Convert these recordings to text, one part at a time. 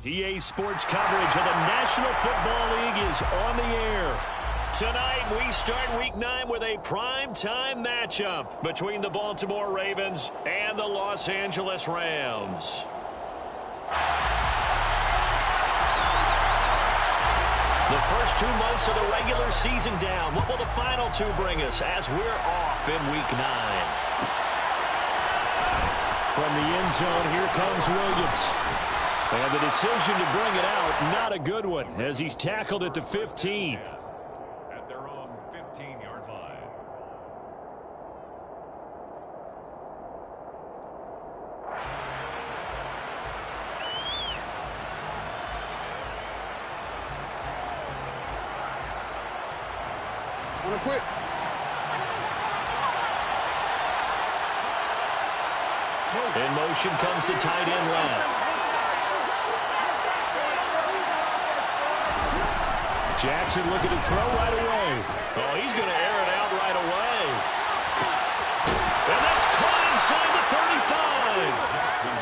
EA Sports coverage of the National Football League is on the air. Tonight, we start Week 9 with a prime-time matchup between the Baltimore Ravens and the Los Angeles Rams. The first 2 months of the regular season down. What will the final 2 bring us as we're off in Week 9? From the end zone, here comes Williams. And the decision to bring it out, not a good one, as he's tackled at the 15. At their own 15-yard line. Wanna quit? In motion comes the tight end left. Jackson looking to throw right away. Oh, he's going to air it out right away. And that's caught inside the 35.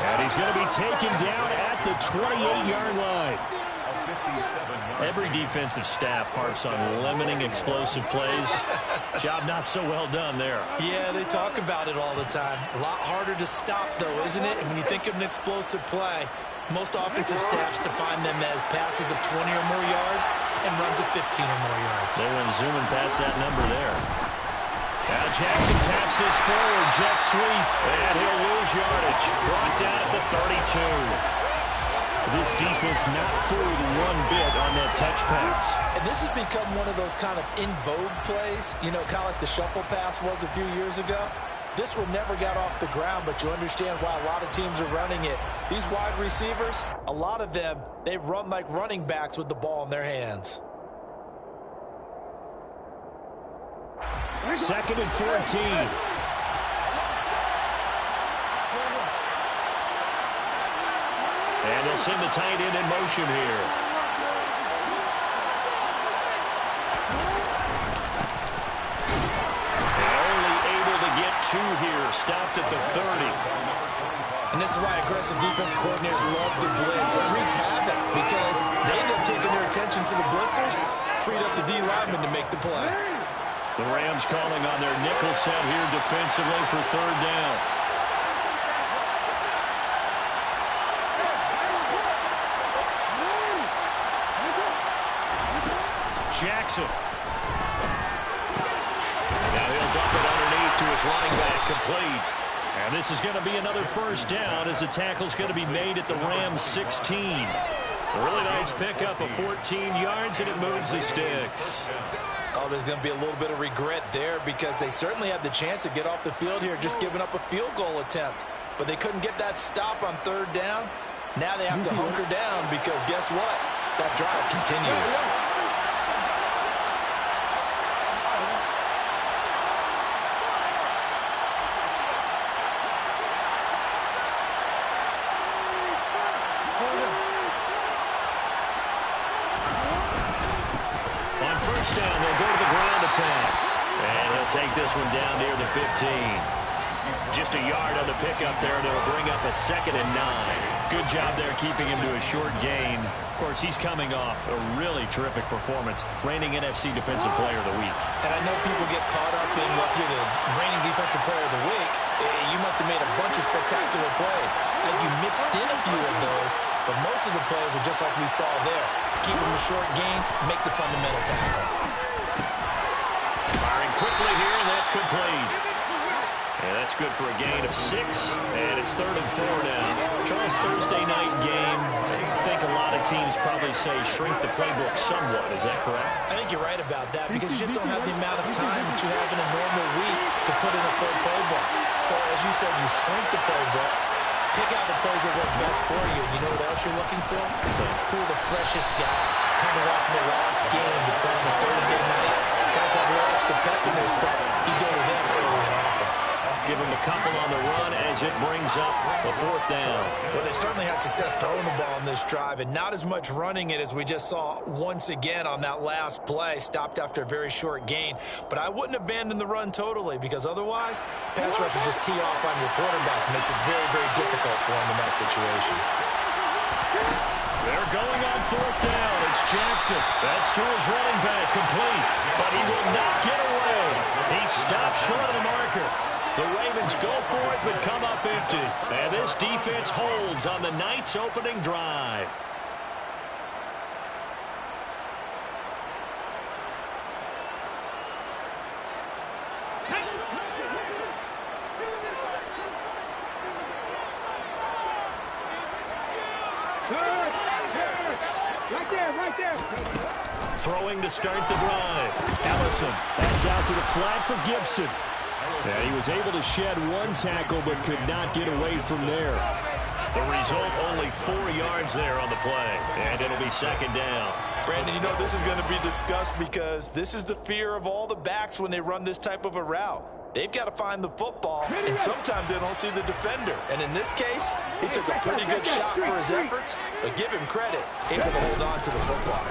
And he's going to be taken down at the 28-yard line. Every defensive staff harps on limiting explosive plays. Job not so well done there. Yeah, they talk about it all the time. A lot harder to stop, though, isn't it? And when you think of an explosive play, most offensive staffs define them as passes of 20 or more yards and runs of 15 or more yards. They went zooming past that number there. Now Jackson taps this forward, jet sweep, and he'll lose yardage. Brought down at the 32. This defense not fooled one bit on that touch pass. And this has become one of those kind of in vogue plays, you know, kind of like the shuffle pass was a few years ago. This one never got off the ground, but you understand why a lot of teams are running it. These wide receivers, a lot of them, they run like running backs with the ball in their hands. Second and 14. And they'll send the tight end in motion here. And only able to get 2 here. Stopped at the 30. And this is why aggressive defense coordinators love to blitz. It wreaks havoc because they end up taking their attention to the blitzers, freed up the D lineman to make the play. The Rams calling on their nickel set here defensively for 3rd down. Jackson. Now he'll dump it underneath to his running back, complete. And this is going to be another 1st down as the tackle's going to be made at the Rams 16. A really nice pickup of 14 yards, and it moves the sticks. Oh, there's going to be a little bit of regret there because they certainly had the chance to get off the field here, just giving up a field goal attempt. But they couldn't get that stop on 3rd down. Now they have to hunker down because guess what? That drive continues. And he'll take this one down near the 15. Just a yard on the pickup there, and it'll bring up a 2nd and 9. Good job there keeping him to a short gain. Of course, he's coming off a really terrific performance, reigning NFC Defensive Player of the Week. And I know people get caught up in what you're the reigning Defensive Player of the Week. You must have made a bunch of spectacular plays. Like you mixed in a few of those, but most of the plays are just like we saw there. Keep them to short gains, make the fundamental tackle. Firing quickly here, and that's complete. And that's good for a gain of 6, and it's 3rd and 4 now. Charles, Thursday night game, I think a lot of teams probably say shrink the playbook somewhat. Is that correct? I think you're right about that because you just don't have the amount of time that you have in a normal week to put in a full playbook. So as you said, you shrink the playbook, pick out the plays that work best for you. You know what else you're looking for? So who are the freshest guys coming off the last game to play on a Thursday night? Guys have a little extra pep in their step. You go to them early and often. Give him a couple on the run as it brings up a 4th down. Well, they certainly had success throwing the ball on this drive and not as much running it as we just saw once again on that last play. Stopped after a very short gain. But I wouldn't abandon the run totally because otherwise, pass rushers just tee off on your quarterback. Makes it very, very difficult for him in that situation. They're going on fourth down. It's Jackson. That's to his running back, complete. But he will not get away. He stops short of the marker. The Ravens go for it, but come up empty. And this defense holds on the night's opening drive. Right there. Throwing to start the drive. Ellison. That's out to the flat for Gibson. And he was able to shed one tackle but could not get away from there. The result, only 4 yards there on the play. And it'll be second down. Brandon, you know this is going to be discussed because this is the fear of all the backs when they run this type of a route. They've got to find the football, and sometimes they don't see the defender. And in this case, he took a pretty good shot for his efforts, but give him credit, able to hold on to the football.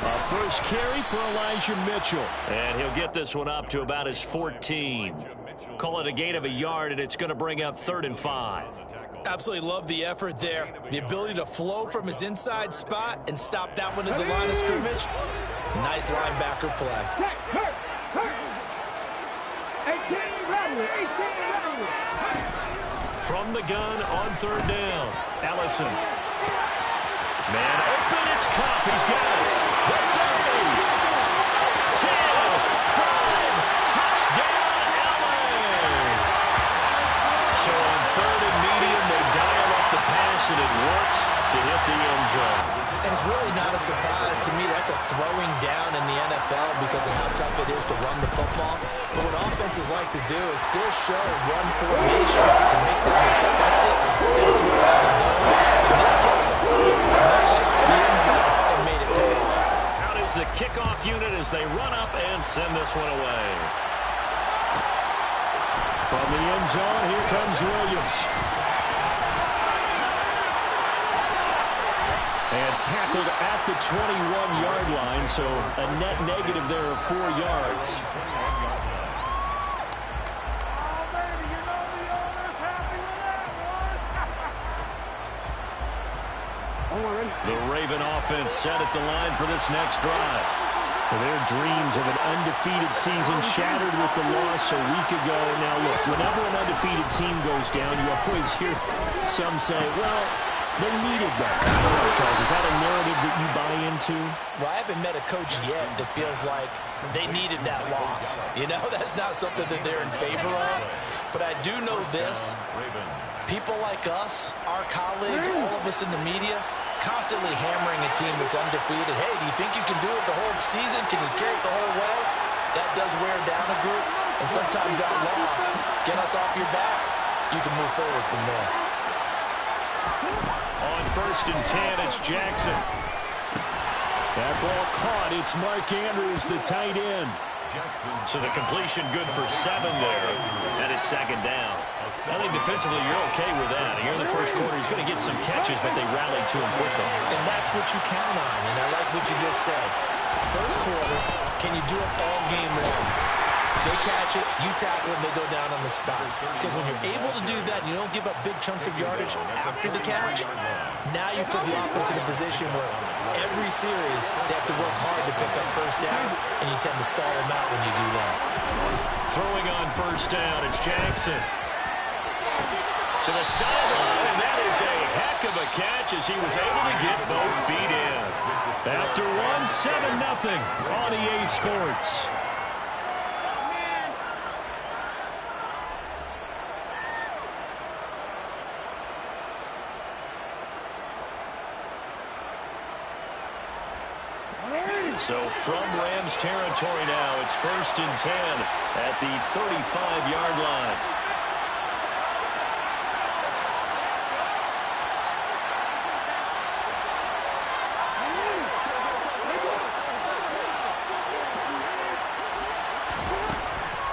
A first carry for Elijah Mitchell. And he'll get this one up to about his 14. Call it a gain of a yard, and it's going to bring up 3rd and 5. Absolutely love the effort there. The ability to flow from his inside spot and stop that one at the line of scrimmage. Nice linebacker play. 18 ready. From the gun on 3rd down. Ellison. Man open, it's Cup. He's got it. The 30. 10, 5, touchdown, LA. So on 3rd and medium, they dial up the pass, and it works to hit the end zone. And it's really not a surprise to me. That's a throwing down in the NFL because of how tough it is to run the football. But what offenses like to do is still show run formations to make them respect it. They'll throw out of those. In this case, they took a nice shot in the end zone and made it pay off. Out is the kickoff unit as they run up and send this one away. From the end zone, here comes Williams. And tackled at the 21-yard line, so a net negative there of 4 yards. The Raven offense set at the line for this next drive. Their dreams of an undefeated season shattered with the loss a week ago. Now, look, whenever an undefeated team goes down, you always hear some say, well, they needed that. Charles, is that a narrative that you buy into? Well, I haven't met a coach yet that feels like they needed that loss. You know, that's not something that they're in favor of. But I do know this. People like us, our colleagues, all of us in the media, constantly hammering a team that's undefeated. Hey, do you think you can do it the whole season? Can you carry it the whole way? That does wear down a group. And sometimes that loss, get us off your back, you can move forward from there. On 1st and 10, it's Jackson. That ball caught. It's Mark Andrews, the tight end. So the completion good for 7 there, and it's 2nd down. I think defensively you're okay with that. Here in the first quarter, he's going to get some catches, but they rallied to him quickly. And that's what you count on, and I like what you just said. First quarter, can you do it all game long? They catch it, you tackle them, they go down on the spot. Because when you're able to do that, and you don't give up big chunks of yardage after the catch, now you put the offense in a position where every series they have to work hard to pick up first downs, and you tend to stall them out when you do that. Throwing on 1st down, it's Jackson. To the sideline, and that is a heck of a catch as he was able to get both feet in. After one, 7-0 on EA Sports. So from Rams territory now, it's 1st and 10 at the 35-yard line.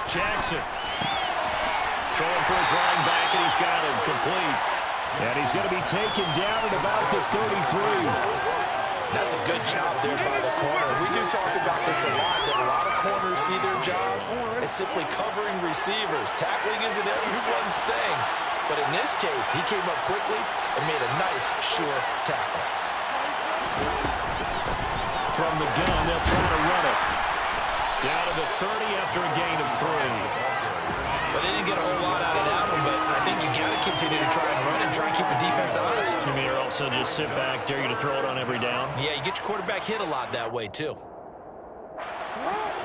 Jackson throwing for his running back, and he's got him complete. And he's going to be taken down at about the 33. That's a good job there by the corner. We do talk about this a lot, that a lot of corners see their job as simply covering receivers. Tackling isn't everyone's thing. But in this case, he came up quickly and made a nice, sure tackle. From the gun, they'll try to run it. Down to the 30 after a gain of 3. Well, they didn't get a whole lot out of that one, but I think you got to continue to try and run and try and keep the defense honest. You mean also just sit back, dare you to throw it on every down? Yeah, you get your quarterback hit a lot that way, too.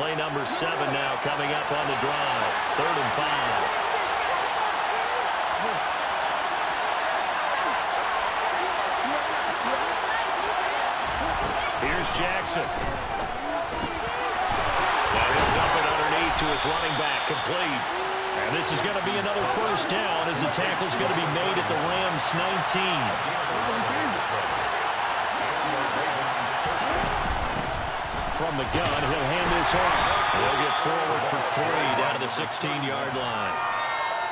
Play number 7 now coming up on the drive. 3rd and 5. Here's Jackson. Now he'll dump it underneath to his running back, complete. And this is going to be another first down as the tackle's going to be made at the Rams 19. From the gun, he'll hand this off. He'll get forward for 3 down to the 16-yard line.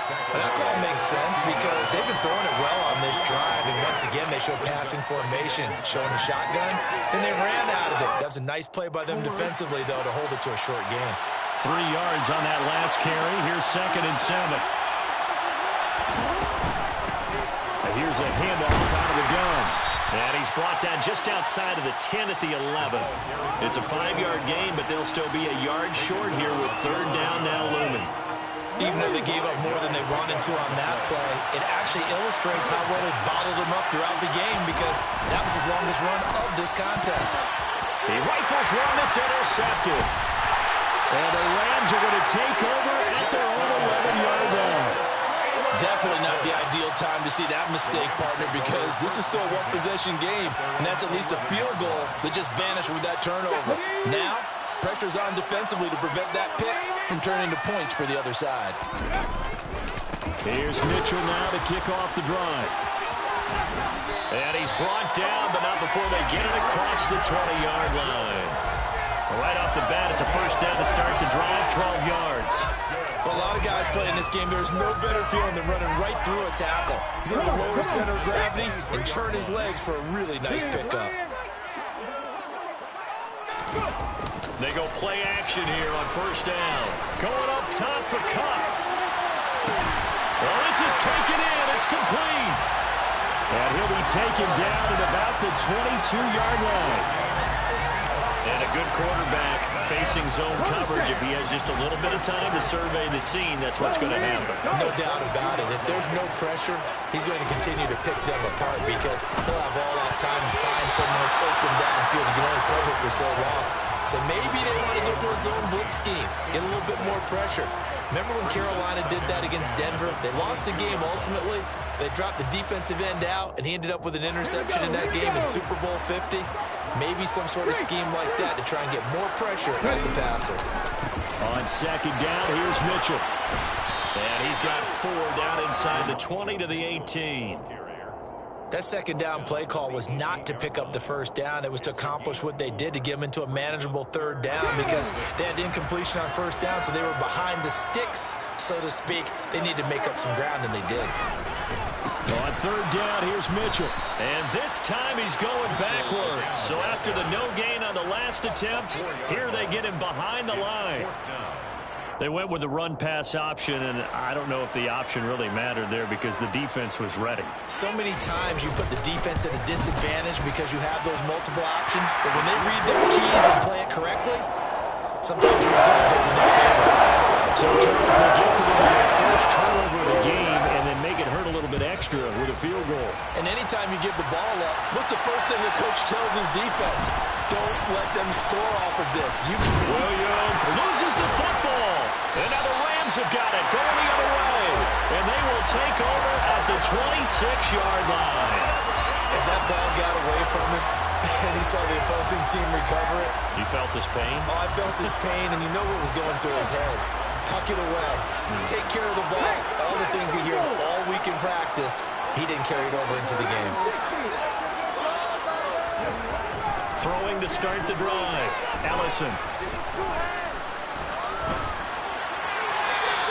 Well, that call makes sense because they've been throwing it well on this drive, and once again they show passing formation, showing the shotgun, and they ran out of it. That was a nice play by them defensively, though, to hold it to a short gain. 3 yards on that last carry. Here's 2nd and 7. Here's a handoff out of the gun. And he's brought down just outside of the 10 at the 11. It's a 5-yard gain, but they'll still be a yard short here with 3rd down now looming. Even though they gave up more than they wanted to on that play, it actually illustrates how well they bottled them up throughout the game because that was his longest run of this contest. He rifles one that's intercepted. And the Rams are going to take over at their own 11-yard line. Definitely not the ideal time to see that mistake, partner, because this is still a one-possession game, and that's at least a field goal that just vanished with that turnover. Now, pressure's on defensively to prevent that pick from turning to points for the other side. Here's Mitchell now to kick off the drive. And he's brought down, but not before they get it across the 20-yard line. Right off the bat, it's a first down to start the drive, 12 yards. For a lot of guys playing this game, there's no better feeling than running right through a tackle. He's able to lower center of gravity and churn his legs for a really nice pickup. They go play action here on first down. Going up top for Cup. Well, this is taken in. It's complete. And he'll be taken down at about the 22-yard line. And a good quarterback facing zone coverage. If he has just a little bit of time to survey the scene, that's what's going to happen. No doubt about it. If there's no pressure, he's going to continue to pick them apart because he'll have all that time to find someone open downfield. You can only cover for so long. So maybe they want to go to a zone blitz scheme, get a little bit more pressure. Remember when Carolina did that against Denver? They lost the game ultimately. They dropped the defensive end out, and he ended up with an interception in that game in Super Bowl 50. Maybe some sort of scheme like that to try and get more pressure at the passer. On second down, here's Mitchell. And he's got 4 down inside the 20 to the 18. That second down play call was not to pick up the first down. It was to accomplish what they did to get them into a manageable 3rd down because they had incompletion on first down, so they were behind the sticks, so to speak. They needed to make up some ground, and they did. On 3rd down, here's Mitchell. And this time he's going backwards. So after the no gain on the last attempt, here they get him behind the line. They went with the run-pass option, and I don't know if the option really mattered there because the defense was ready. So many times you put the defense at a disadvantage because you have those multiple options, but when they read their keys and play it correctly, sometimes the result goes in their favor. So Charles, they get to the first turnover of the game and then make it hurt a little bit extra with a field goal. And anytime you give the ball up, what's the first thing the coach tells his defense? Don't let them score off of this. Williams loses the football. And now the Rams have got it going the other way. And they will take over at the 26-yard line. As that ball got away from him, and he saw the opposing team recover it. You felt his pain? Oh, I felt his pain, and you know what was going through his head. Tuck it away. Take care of the ball. All the things he hears all week in practice, he didn't carry it over into the game. Throwing to start the drive. Ellison.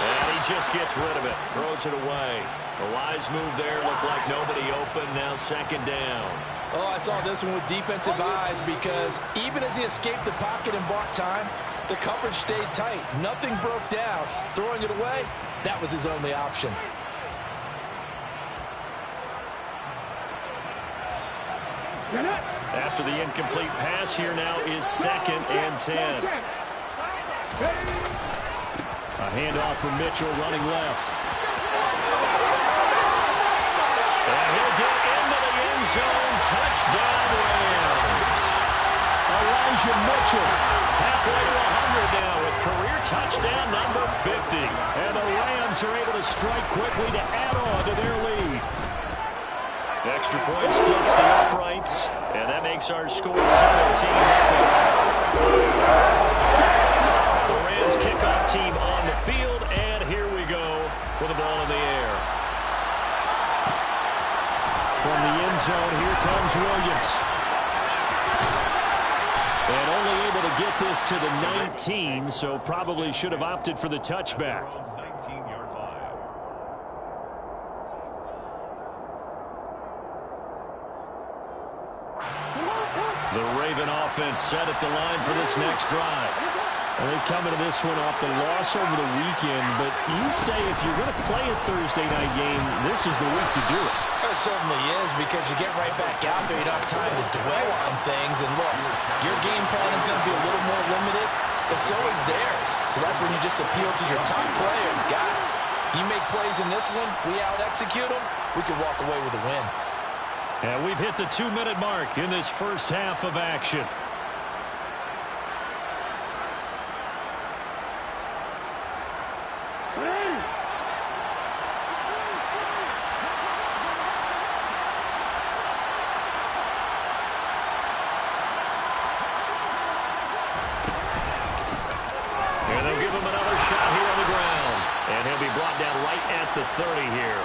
And he just gets rid of it. Throws it away. A wise move there. Looked like nobody open. Now 2nd down. Oh, I saw this one with defensive eyes because even as he escaped the pocket and bought time, the coverage stayed tight. Nothing broke down. Throwing it away, that was his only option. After the incomplete pass, here now is 2nd and 10. A handoff from Mitchell running left. And he'll get into the end zone. Touchdown Rams. Elijah Mitchell halfway to 100 now with career touchdown number 50. And the Rams are able to strike quickly to add on to their lead. Extra point splits the uprights, and that makes our score 17-0. The Rams kickoff team on the field, and here we go with the ball in the air. From the end zone, here comes Williams. And only able to get this to the 19, so probably should have opted for the touchback. The Raven offense set at the line for this next drive. Well, they come into this one off the loss over the weekend, but you say if you're going to play a Thursday night game, this is the week to do it. It certainly is, because you get right back out there. You don't have time to dwell on things. And look, your game plan is going to be a little more limited, but so is theirs. So that's when you just appeal to your top players. Guys, you make plays in this one, we out-execute them, we can walk away with a win. And we've hit the 2-minute mark in this first half of action. And they'll give him another shot here on the ground. And he'll be brought down right at the 30 here.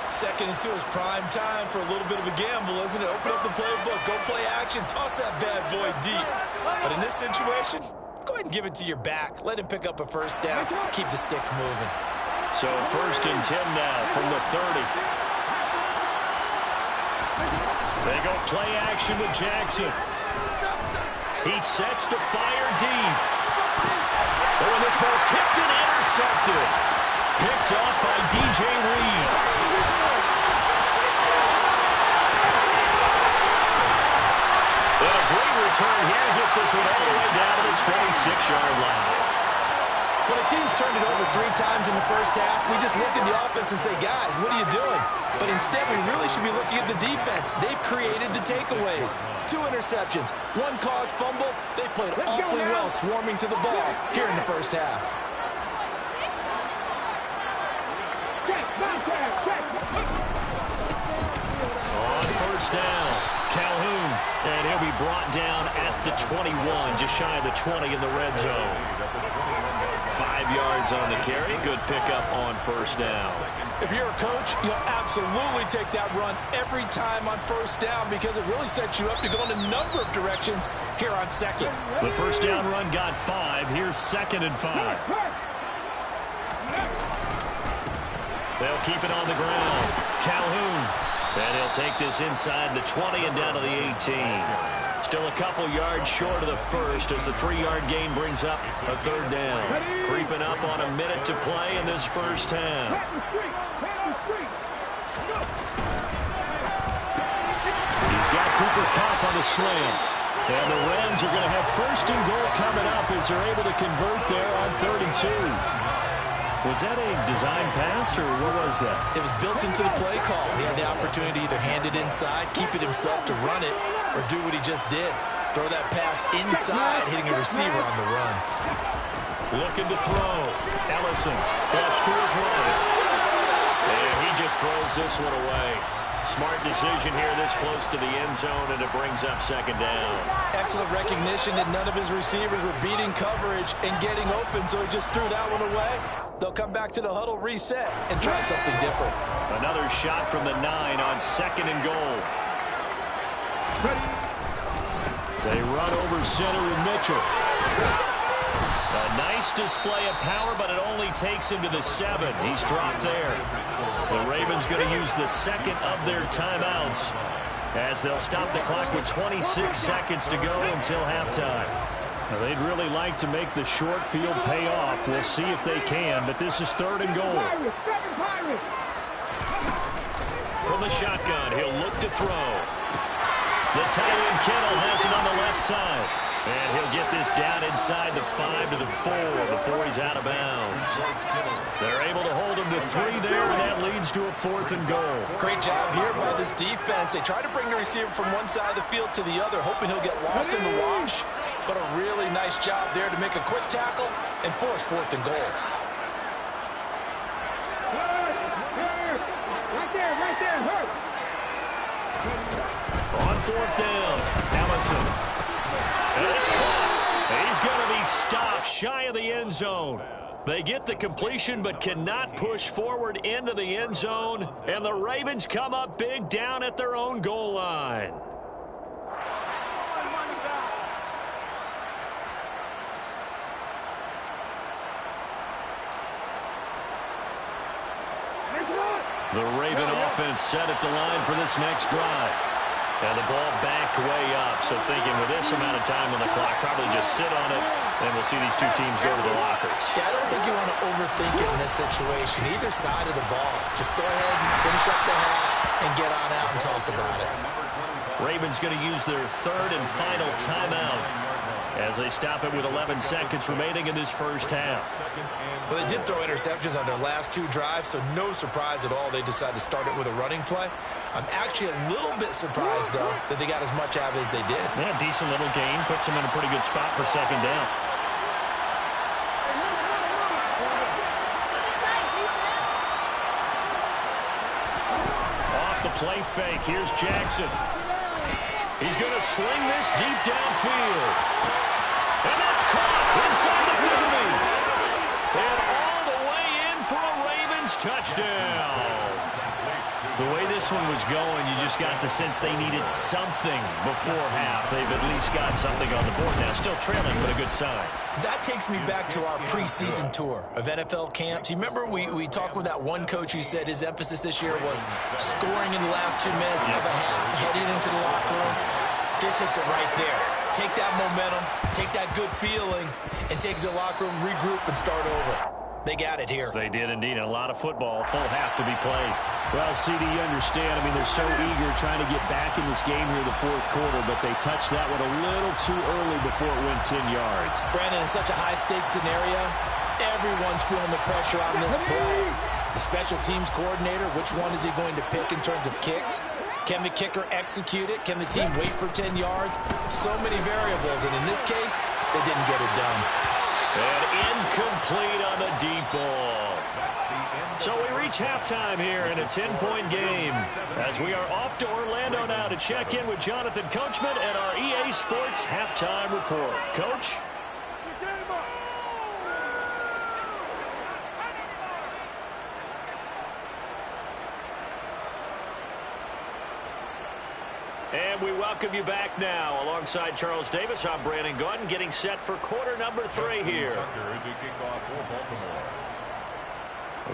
2nd and 2 is prime time for a little bit of a gamble, isn't it? Open up the playbook, go play action, toss that bad boy deep. But in this situation, go ahead and give it to your back. Let him pick up a first down. Keep the sticks moving. So 1st and 10 now from the 30. They go play action with Jackson. He sets to fire deep. Oh, and this ball's tipped and intercepted. Picked off by DJ Reed. And a great return here gets this one all the way down to the 26-yard line. When a team's turned it over 3 times in the first half, we just look at the offense and say, guys, what are you doing? But instead, we really should be looking at the defense. They've created the takeaways. 2 interceptions, 1 caused fumble. They played awfully well swarming to the ball here in the first half. On 1st down, Calhoun, and he'll be brought down at the 21, just shy of the 20 in the red zone. 5 yards on the carry. Good pickup on 1st down. If you're a coach, you'll absolutely take that run every time on 1st down because it really sets you up to go in a number of directions here on 2nd. The 1st down run got 5. Here's 2nd and 5. They'll keep it on the ground. Calhoun. And he'll take this inside the 20 and down to the 18. Still a couple yards short of the first as the 3-yard gain brings up a 3rd down. Creeping up on a minute to play in this first half. He's got Cooper Kupp on the slam. And the Rams are going to have 1st and goal coming up as they're able to convert there on 3rd and 2. Was that a design pass, or what was that? It was built into the play call. He had the opportunity to either hand it inside, keep it himself to run it, or do what he just did. Throw that pass inside, hitting a receiver on the run. Looking to throw. Ellison, flush to his right. And he just throws this one away. Smart decision here this close to the end zone, and it brings up 2nd down. Excellent recognition that none of his receivers were beating coverage and getting open, so he just threw that one away. They'll come back to the huddle, reset, and try something different. Another shot from the 9 on 2nd and goal. They run over center with Mitchell. A nice display of power, but it only takes him to the 7. He's dropped there. The Ravens going to use the 2nd of their timeouts as they'll stop the clock with 26 seconds to go until halftime. Now, they'd really like to make the short field pay off. We'll see if they can, but this is 3rd and goal. From the shotgun, he'll look to throw. The tight end Kittle has it on the left side. And he'll get this down inside the 5 to the 4 before he's out of bounds. They're able to hold him to 3 there, and that leads to a 4th and goal. Great job here by this defense. They try to bring the receiver from one side of the field to the other, hoping he'll get lost in the wash. But a really nice job there to make a quick tackle and force 4th and goal. Right there, hurt. On 4th down, Allison. And it's caught. He's going to be stopped shy of the end zone. They get the completion but cannot push forward into the end zone. And the Ravens come up big down at their own goal line. The Raven offense set at the line for this next drive. And the ball backed way up. So thinking with this amount of time on the clock, probably just sit on it, and we'll see these two teams go to the lockers. Yeah, I don't think you want to overthink it in this situation. Either side of the ball. Just go ahead and finish up the half and get on out and talk about it. Ravens going to use their 3rd and final timeout as they stop it with 11 seconds remaining in this first half. Well, they did throw interceptions on their last 2 drives, so no surprise at all they decided to start it with a running play. I'm actually a little bit surprised, though, that they got as much out as they did. Yeah, decent little gain. Puts them in a pretty good spot for 2nd down. Off the play fake. Here's Jackson. He's going to sling this deep downfield. And that's caught inside the 30. And all the way in for a Ravens touchdown. The way this one was going, you just got the sense they needed something before half. They've at least got something on the board now. Still trailing, but a good sign. That takes me back to our preseason tour of NFL camps. You remember we talked with that one coach who said his emphasis this year was scoring in the last 2 minutes of a half, heading into the locker room. This hits it right there. Take that momentum, take that good feeling, and take it to the locker room, regroup, and start over. They got it here. They did indeed. And a lot of football, full half to be played. Well, CD, you understand. I mean, they're so eager trying to get back in this game here in the 4th quarter, but they touched that one a little too early before it went 10 yards. Brandon, in such a high-stakes scenario, everyone's feeling the pressure on this play. The special teams coordinator, which one is he going to pick in terms of kicks? Can the kicker execute it? Can the team wait for 10 yards? So many variables, and in this case, they didn't get it done. And incomplete on the deep ball. So we reach halftime here in a 10-point game as we are off to Orlando now to check in with Jonathan Coachman and our EA Sports halftime report. Coach? And we welcome you back now. Alongside Charles Davis, I'm Brandon Gordon, getting set for quarter number 3 here.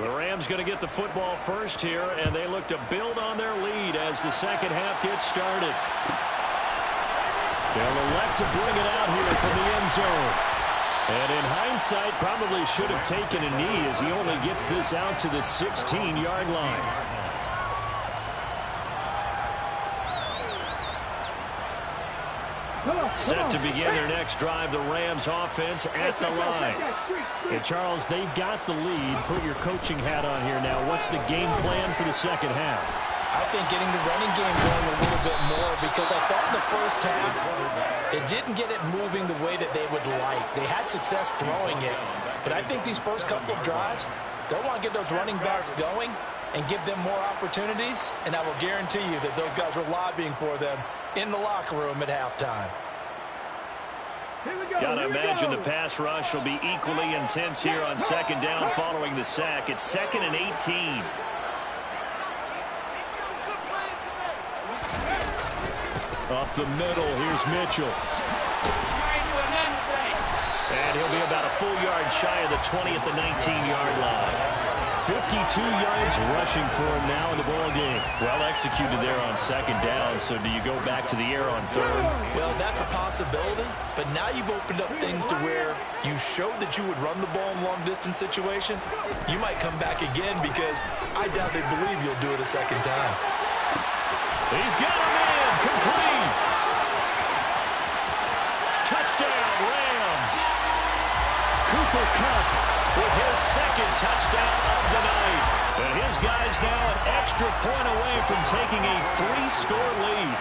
The Rams going to get the football first here, and they look to build on their lead as the second half gets started. They'll elect to bring it out here from the end zone. And in hindsight, probably should have taken a knee as he only gets this out to the 16-yard line. Set to begin their next drive, the Rams offense at the line. And Charles, they've got the lead. Put your coaching hat on here now. What's the game plan for the second half? I think getting the running game going a little bit more, because I thought in the first half it didn't get it moving the way that they would like. They had success throwing it, but I think these first couple of drives, they'll want to get those running backs going and give them more opportunities, and I will guarantee you that those guys were lobbying for them in the locker room at halftime. Got to imagine the pass rush will be equally intense here on second down following the sack. It's 2nd and 18. Up the middle, here's Mitchell. And he'll be about a full yard shy of the 20 at the 19-yard line. 52 yards rushing for him now in the ball game. Well executed there on second down. So do you go back to the air on third? Well, that's a possibility. But now you've opened up things to where you showed that you would run the ball in long-distance situation. You might come back again, because I doubt they believe you'll do it a second time. He's got him in. Complete. Touchdown, Rams. Cooper Kupp with his second touchdown of the night. And his guys now an extra point away from taking a 3-score lead.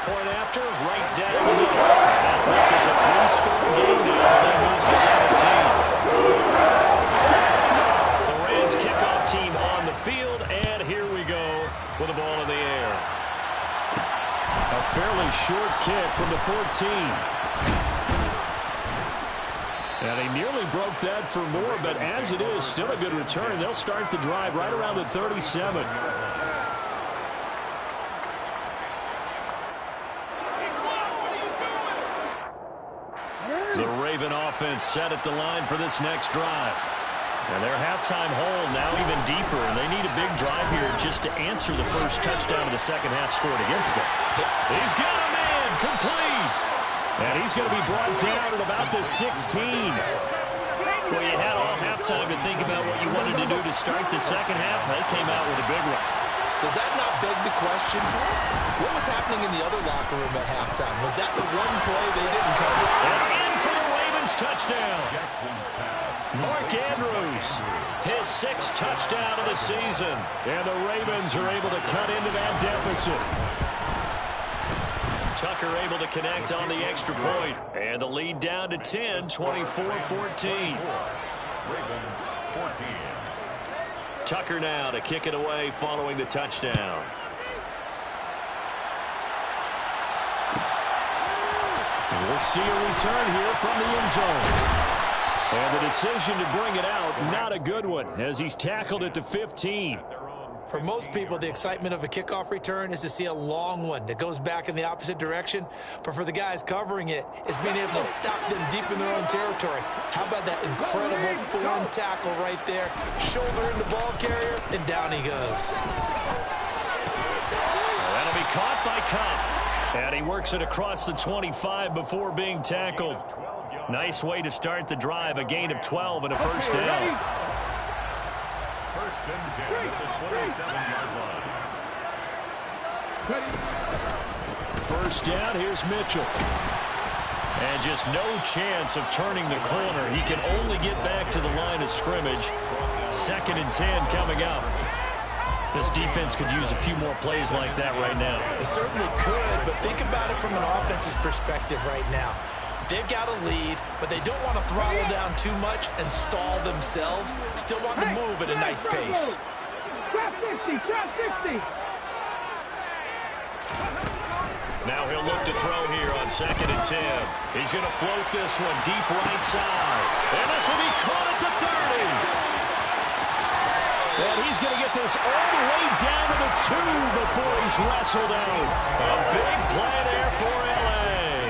Point after, right down the middle. That left is a 3-score game now. That moves to 17. The Rams kickoff team on the field, and here we go with the ball in the air. A fairly short kick from the 14. And he nearly broke that for more, but as it is, still a good return. They'll start the drive right around the 37. The Raven offense set at the line for this next drive. And their halftime hole now even deeper, and they need a big drive here just to answer the first touchdown of the second half scored against them. He's got him in, complete. And he's going to be brought down at about the 16. Well, you had all halftime to think about what you wanted to do to start the second half. They came out with a big one. Does that not beg the question? What was happening in the other locker room at halftime? Was that the one play they didn't cover? And in for the Ravens touchdown. Mark Andrews, his 6th touchdown of the season. And the Ravens are able to cut into that deficit. Tucker able to connect on the extra point. And the lead down to 10, 24-14. Ravens 14. Tucker now to kick it away following the touchdown. We'll see a return here from the end zone. And the decision to bring it out, not a good one, as he's tackled at the 15. For most people, the excitement of a kickoff return is to see a long one that goes back in the opposite direction. But for the guys covering it, it's being able to stop them deep in their own territory. How about that incredible form tackle right there? Shoulder in the ball carrier, and down he goes. That'll be caught by Kupp. And he works it across the 25 before being tackled. Nice way to start the drive. A gain of 12 and a first down. First and 10 at the 27-yard line. First down, here's Mitchell. And just no chance of turning the corner. He can only get back to the line of scrimmage. 2nd and 10 coming up. This defense could use a few more plays like that right now. It certainly could, but think about it from an offense's perspective right now. They've got a lead, but they don't want to throttle down too much and stall themselves. Still want to move at a nice pace. Trap 50, trap 50. Now he'll look to throw here on 2nd and 10. He's going to float this one deep right side. And this will be caught at the 30. And he's going to get this all the way down to the 2 before he's wrestled out. A big play there for L.A.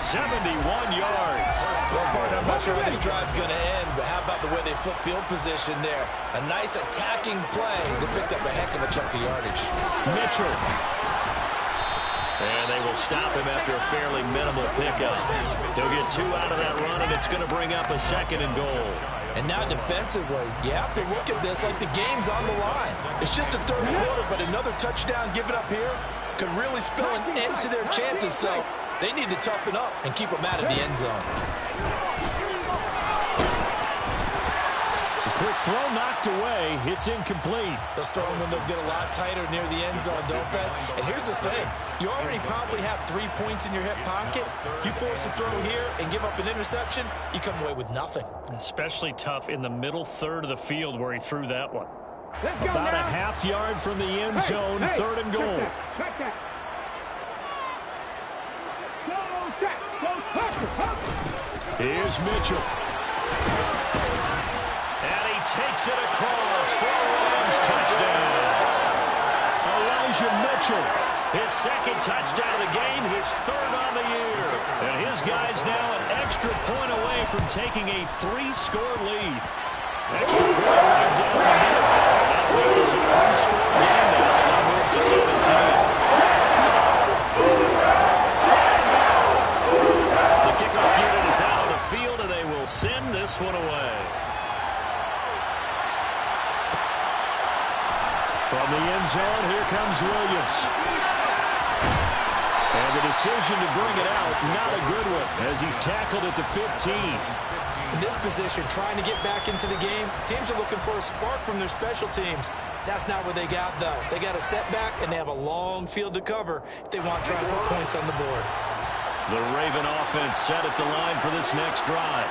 71 yards. Well, partner, I'm not sure how this drive's going to end, but how about the way they flip field position there? A nice attacking play. They picked up a heck of a chunk of yardage. Mitchell. And they will stop him after a fairly minimal pickup. He'll get 2 out of that run, and it's going to bring up a 2nd and goal. And now defensively, you have to look at this like the game's on the line. It's just a 3rd quarter, but another touchdown given up here could really spell an end to their chances. So they need to toughen up and keep them out of the end zone. Quick throw knocked away. It's incomplete. Those throwing windows get a lot tighter near the end zone, don't they? And here's the thing. You already probably have 3 points in your hip pocket. You force a throw here and give up an interception, you come away with nothing. Especially tough in the middle third of the field where he threw that one. Let's go About now. a half yard from the end zone, 3rd and goal. Check that. Go, check. Go, Tucker. Here's Mitchell. And he takes it across for a Rams touchdown. Elijah Mitchell, his 2nd touchdown of the game, his 3rd on the year. And his guys now an extra point away from taking a 3-score lead. Extra point right down the middle. That lead is a 3-score game now. That moves to 17. The kickoff unit is out on the field, and they will send this one away. From the end zone, here comes Williams. And the decision to bring it out, not a good one, as he's tackled at the 15. In this position, trying to get back into the game, teams are looking for a spark from their special teams. That's not what they got, though. They got a setback, and they have a long field to cover if they want to try and put points on the board. The Raven offense set at the line for this next drive.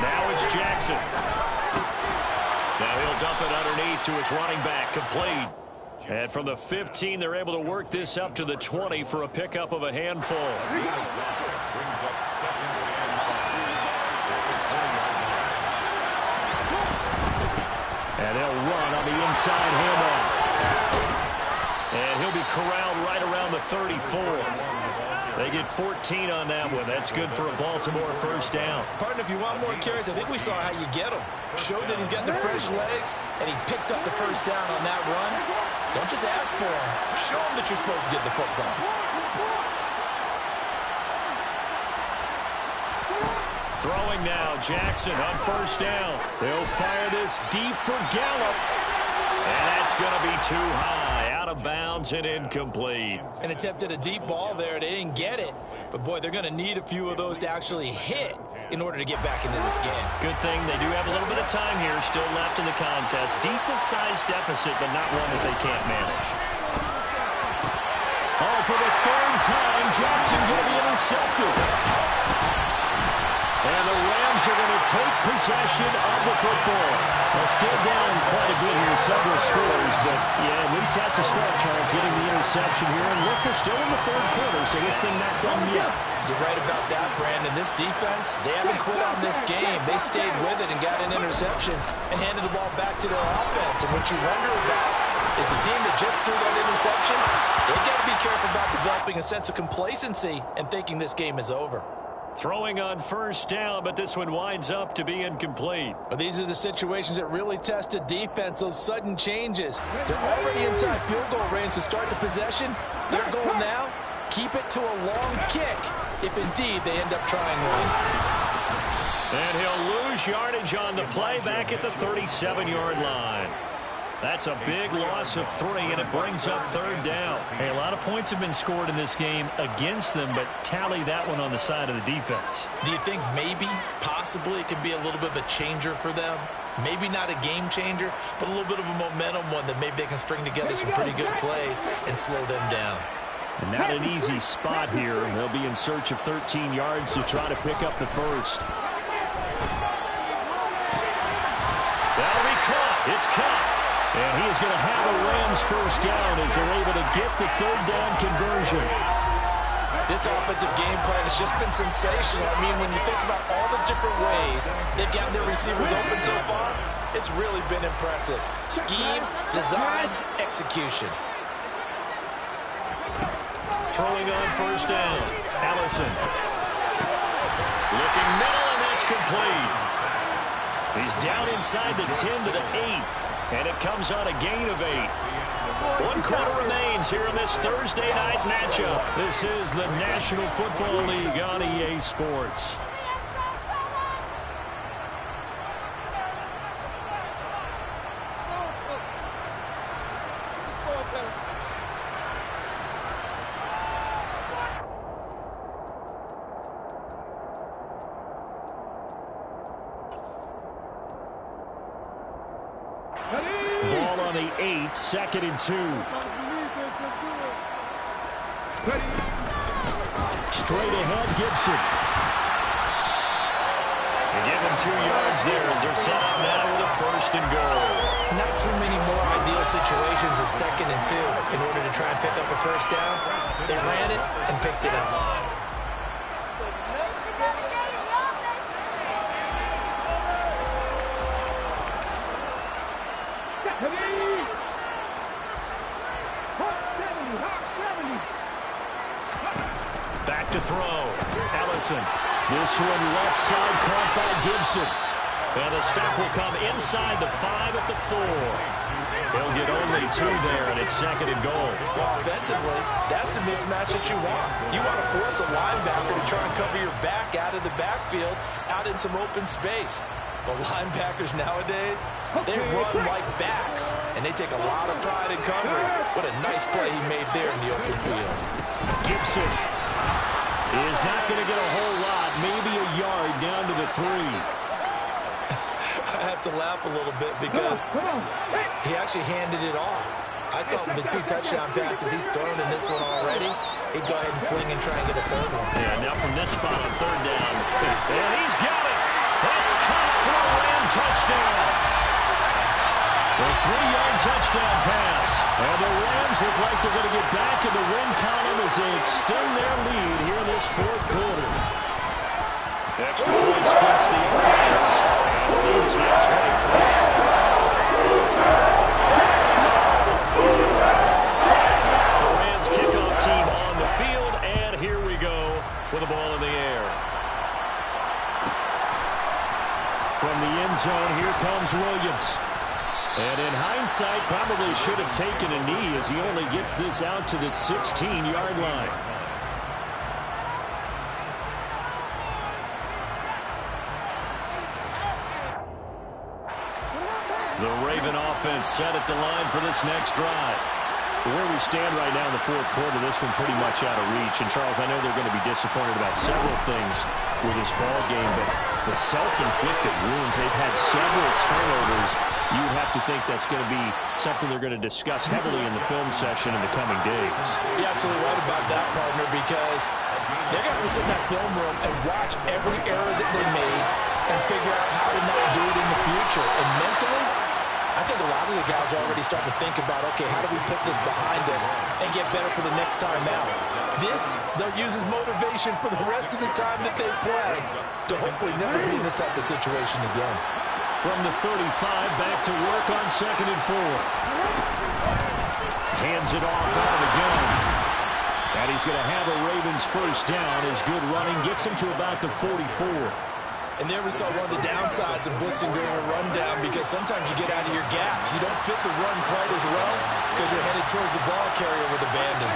Now it's Jackson. Now he'll dump it underneath to his running back, complete. And from the 15, they're able to work this up to the 20 for a pickup of a handful. And they'll run on the inside handoff. And he'll be corralled right around the 34. They get 14 on that one. That's good for a Baltimore first down. Partner, if you want more carries, I think we saw how you get him. Showed that he's got the fresh legs, and he picked up the first down on that run. Don't just ask for him. Show him that you're supposed to get the football. Throwing now, Jackson on first down. They'll fire this deep for Gallup. And that's going to be too high. Out of bounds and incomplete. And attempted a deep ball there. They didn't get it. But, boy, they're going to need a few of those to actually hit in order to get back into this game. Good thing they do have a little bit of time here still left in the contest. Decent-sized deficit, but not one that they can't manage. Oh, for the third time, Jackson going to be intercepted. And the Rams are going to take possession of the football. Well, still down quite a bit here, several scores, but yeah, at least that's a start, Charles, getting the interception here. And look, they're still in the third quarter, so this thing not done yet. You're right about that, Brandon. This defense, they haven't quit on this game. They stayed with it and got an interception and handed the ball back to their offense. And what you wonder about is the team that just threw that interception, they've got to be careful about developing a sense of complacency and thinking this game is over. Throwing on first down, but this one winds up to be incomplete. But these are the situations that really test a defense, those sudden changes. They're already inside field goal range to start the possession. Their goal now, keep it to a long kick if indeed they end up trying one. And he'll lose yardage on the play back at the 37-yard line. That's a big loss of 3, and it brings up third down. Hey, a lot of points have been scored in this game against them, but tally that one on the side of the defense. Do you think maybe, possibly, it could be a little bit of a changer for them? Maybe not a game changer, but a little bit of a momentum one that maybe they can string together some pretty good plays and slow them down. And not an easy spot here. They'll be in search of 13 yards to try to pick up the first. That'll be caught. It's caught. And he is going to have a Rams first down as they're able to get the third down conversion. This offensive game plan has just been sensational. I mean, when you think about all the different ways they've gotten their receivers open so far, it's really been impressive. Scheme, design, execution. Throwing on first down, Allison. Looking middle, and that's complete. He's down inside the 10 to the 8. And it comes on a gain of 8. 1 quarter remains here in this Thursday night matchup. This is the National Football League on EA Sports. Ball on the 8, 2nd and 2. Straight ahead, Gibson. They give him 2 yards there as they're set up now with a first and goal. Not too many more ideal situations at 2nd and 2 in order to try and pick up a first down. They ran it and picked it up. Back to throw. Ellison. This one left side caught by Gibson. And the stop will come inside the 5 at the 4. He'll get only 2 there, and it's 2nd and goal. Well, offensively, that's the mismatch that you want. You want to force a linebacker to try and cover your back out of the backfield, out in some open space. The linebackers nowadays, they run like backs, and they take a lot of pride in covering. What a nice play he made there in the open field. Gibson is not going to get a whole lot, maybe a yard down to the 3. I have to laugh a little bit because he actually handed it off. I thought with the 2 touchdown passes he's thrown in this one already, he'd go ahead and fling and try and get a 3rd one. Yeah, now from this spot on 3rd down, and he's got it. That's caught for a Ram touchdown. The 3-yard touchdown pass. And the Rams look like they're going to get back in the win column as they extend their lead here in this 4th quarter. Extra point splits the offense. And the lead is now 23. The Rams kickoff team on the field, and here we go with the ball in the air. From the end zone, here comes Williams. And in hindsight, probably should have taken a knee as he only gets this out to the 16-yard line. The Raven offense set at the line for this next drive. Where we stand right now in the 4th quarter, this one pretty much out of reach. And, Charles, I know they're going to be disappointed about several things with this ball game, but the self-inflicted wounds, they've had several turnovers. You have to think that's going to be something they're going to discuss heavily in the film session in the coming days. You're absolutely right about that, partner, because they're going to have to sit in that film room and watch every error that they made and figure out how to not do it in the future. And mentally, I think a lot of the guys are already starting to think about, okay, how do we put this behind us and get better for the next time out? This, they'll use as motivation for the rest of the time that they play to hopefully never be in this type of situation again. From the 35, back to work on 2nd and 4. Hands it off out of the gun. And he's going to have a Ravens first down. His good running gets him to about the 44. And there we saw one of the downsides of blitzing during a rundown, because sometimes you get out of your gaps. You don't fit the run quite as well because you're headed towards the ball carrier with abandon.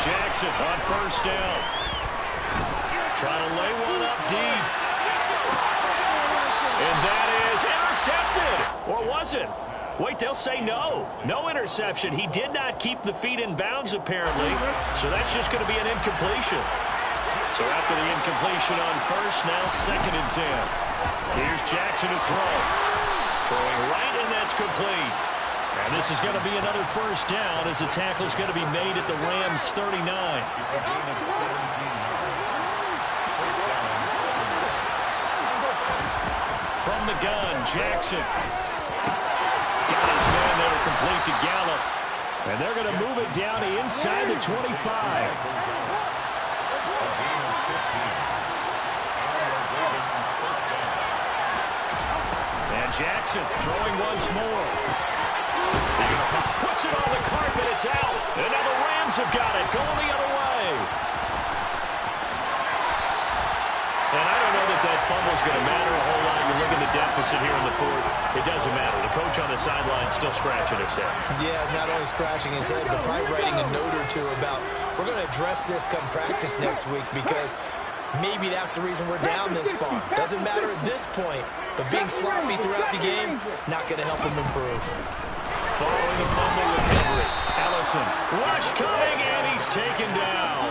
Jackson on first down. Trying to lay one up deep. And that is intercepted. Or was it? Wait, they'll say no. No interception. He did not keep the feet in bounds, apparently. So that's just going to be an incompletion. So after the incompletion on first, now 2nd and 10. Here's Jackson to throw. Throwing right, and that's complete. And this is going to be another first down as the tackle is going to be made at the Rams' 39. It's a gain of 17 yards. First down. From the gun, Jackson. Got his man there complete to Gallup. And they're going to move it down to inside the 25. And Jackson throwing once more. Puts it on the carpet. It's out. And now the Rams have got it. Going the other way. And I don't know that fumble's going to matter a whole lot. You look at the deficit here in the 4th. It doesn't matter. The coach on the sideline still scratching his head. Yeah, not only scratching his head, but probably writing a note or two about, we're going to address this come practice next week, because maybe that's the reason we're down this far. Doesn't matter at this point, but being sloppy throughout the game, not going to help him improve. Following the fumble recovery, Ellison. Rush coming, and he's taken down.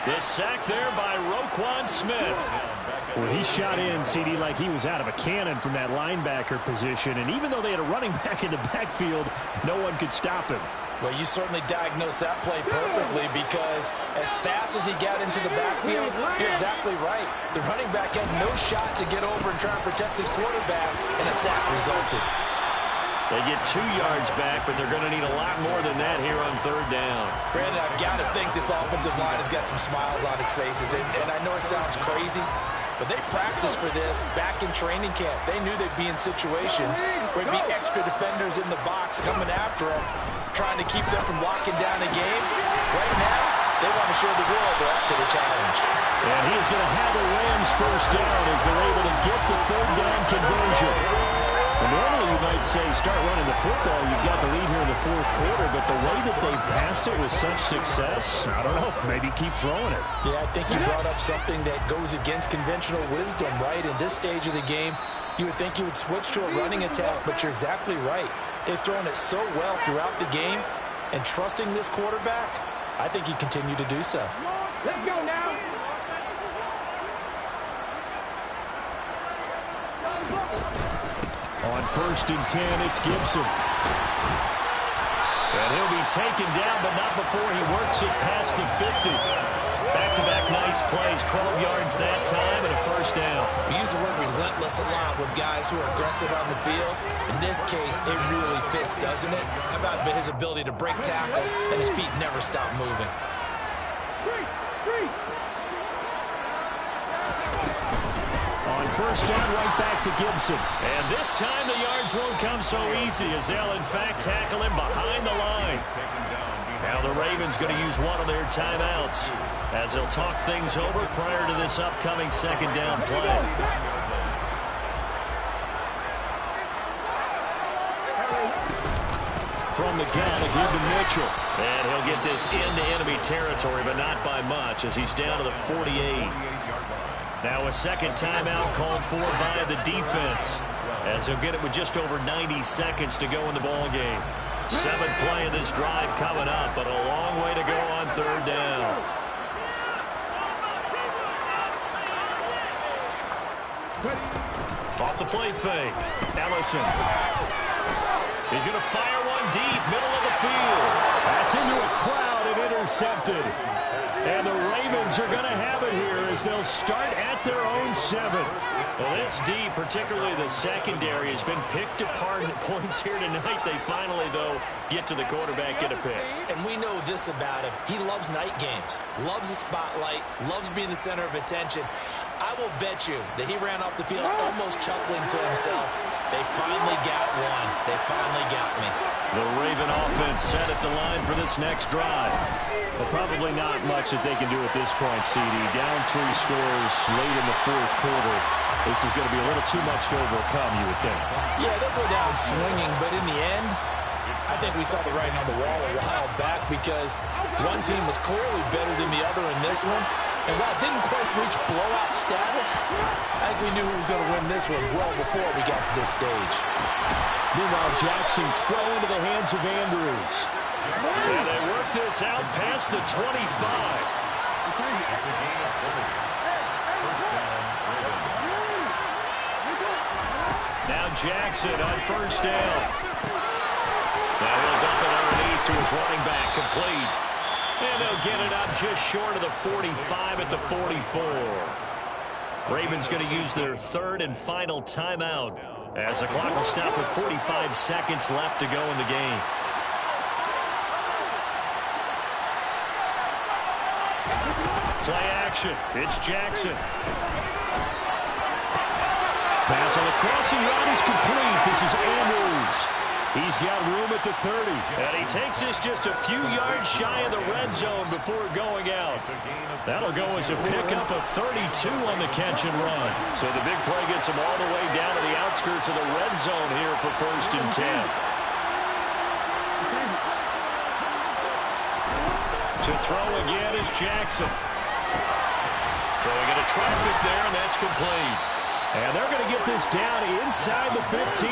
The sack there by Roquan Smith. Well, he shot in, CD, like he was out of a cannon from that linebacker position. And even though they had a running back in the backfield, no one could stop him. Well, you certainly diagnosed that play perfectly, because as fast as he got into the backfield, you're exactly right. The running back had no shot to get over and try and protect his quarterback, and a sack resulted. They get 2 yards back, but they're going to need a lot more than that here on 3rd down. Brandon, I've got to think this offensive line has got some smiles on its faces. And I know it sounds crazy, but they practiced for this back in training camp. They knew they'd be in situations where there'd be extra defenders in the box coming after them, trying to keep them from locking down a game. Right now, they want to show the world they're up to the challenge. And he's going to have the Rams first down as they're able to get the 3rd down conversion. And normally you might let's say, start running the football, you've got the lead here in the fourth quarter, but the way that they've passed it with such success, I don't know, maybe keep throwing it. Yeah, I think you brought up something that goes against conventional wisdom, right? In this stage of the game, you would think you would switch to a running attack, but you're exactly right. They've thrown it so well throughout the game, and trusting this quarterback, I think you continue to do so. Let's go now. On 1st and 10, it's Gibson. And he'll be taken down, but not before he works it past the 50. Back-to-back nice plays, 12 yards that time, and a first down. We use the word relentless a lot with guys who are aggressive on the field. In this case, it really fits, doesn't it? How about his ability to break tackles and his feet never stop moving? On 1st down, right back to Gibson. And this time the yards won't come so easy as they'll, in fact, tackle him behind the line. Now the Ravens going to use one of their timeouts as they'll talk things over prior to this upcoming 2nd down play. From the gun, a give to Mitchell. And he'll get this into enemy territory, but not by much as he's down to the 48. Now a 2nd timeout called for by the defense as they'll get it with just over 90 seconds to go in the ball game. 7th play of this drive coming up, but a long way to go on 3rd down. Off the play fake. Ellison. He's going to fire one deep, middle of the field. That's into a crowd and intercepted. And the Ravens are going to have it here as they'll start at their own 7. Well, this D, particularly the secondary, has been picked apart at points here tonight. They finally, though, get to the quarterback, get a pick. And we know this about him. He loves night games, loves the spotlight, loves being the center of attention. I will bet you that he ran off the field almost chuckling to himself. They finally got one. They finally got me. The Raven offense set at the line for this next drive. But probably not much that they can do at this point, CD. Down 3 scores late in the 4th quarter. This is going to be a little too much to overcome, you would think. Yeah, they'll go down swinging, but in the end, I think we saw the writing on the wall a while back because one team was clearly better than the other in this one. And while it didn't quite reach blowout status, I think we knew who was going to win this one well before we got to this stage. Meanwhile, Jackson's throw into the hands of Andrews. And they work this out past the 25. Now Jackson on 1st down. Now he'll dump it underneath to his running back, complete. And they'll get it up just short of the 45 at the 44. Ravens going to use their 3rd and final timeout as the clock will stop with 45 seconds left to go in the game. Play action. It's Jackson. Pass on the crossing route is complete. This is Andrews. He's got room at the 30. And he takes this just a few yards shy of the red zone before going out. That'll go as a pickup of 32 on the catch and run. So the big play gets him all the way down to the outskirts of the red zone here for 1st and 10. To throw again is Jackson. Throwing into traffic there, and that's complete. And they're going to get this down inside the 15.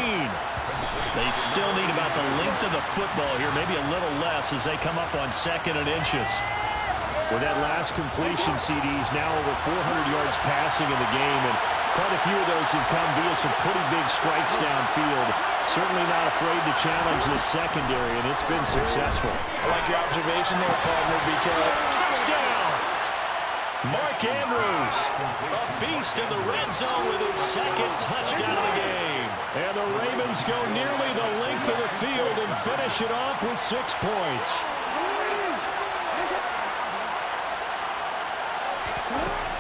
They still need about the length of the football here, maybe a little less as they come up on 2nd and inches. With that last completion, CD's now over 400 yards passing in the game, and quite a few of those have come via some pretty big strikes downfield. Certainly not afraid to challenge the secondary, and it's been successful. I like your observation there, partner, because touchdown! Mark Andrews, a beast in the red zone with his 2nd touchdown of the game. And the Ravens go nearly the length of the field and finish it off with 6 points.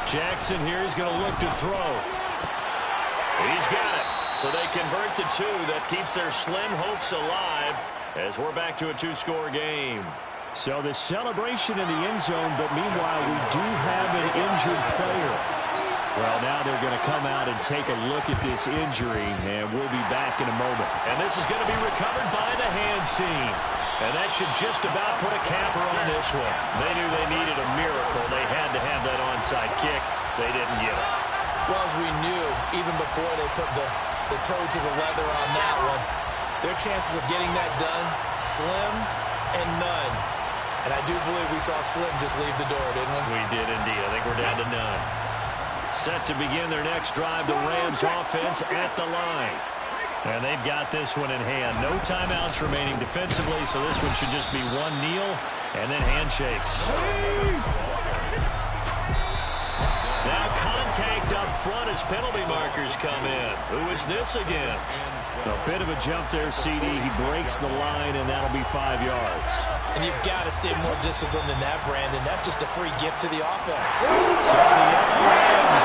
Jackson here is going to look to throw. He's got it. So they convert the 2. That keeps their slim hopes alive as we're back to a 2-score game. So the celebration in the end zone, but meanwhile we do have an injured player. Well, now they're going to come out and take a look at this injury, and we'll be back in a moment. And this is going to be recovered by the hands team. And that should just about put a capper on this one. They knew they needed a miracle. They had to have that onside kick. They didn't get it. Well, as we knew, even before they put the toe to the leather on that one, their chances of getting that done, slim and none. And I do believe we saw Slim just leave the door, didn't we? We did indeed. I think we're down to none. Set to begin their next drive, the Rams offense at the line. And they've got this one in hand. No timeouts remaining defensively, so this one should just be one kneel and then handshakes. Now contact up front as penalty markers come in. Who is this against? A bit of a jump there, CD. He breaks the line, and that'll be 5 yards. And you've got to stay more disciplined than that, Brandon. That's just a free gift to the offense. So the Rams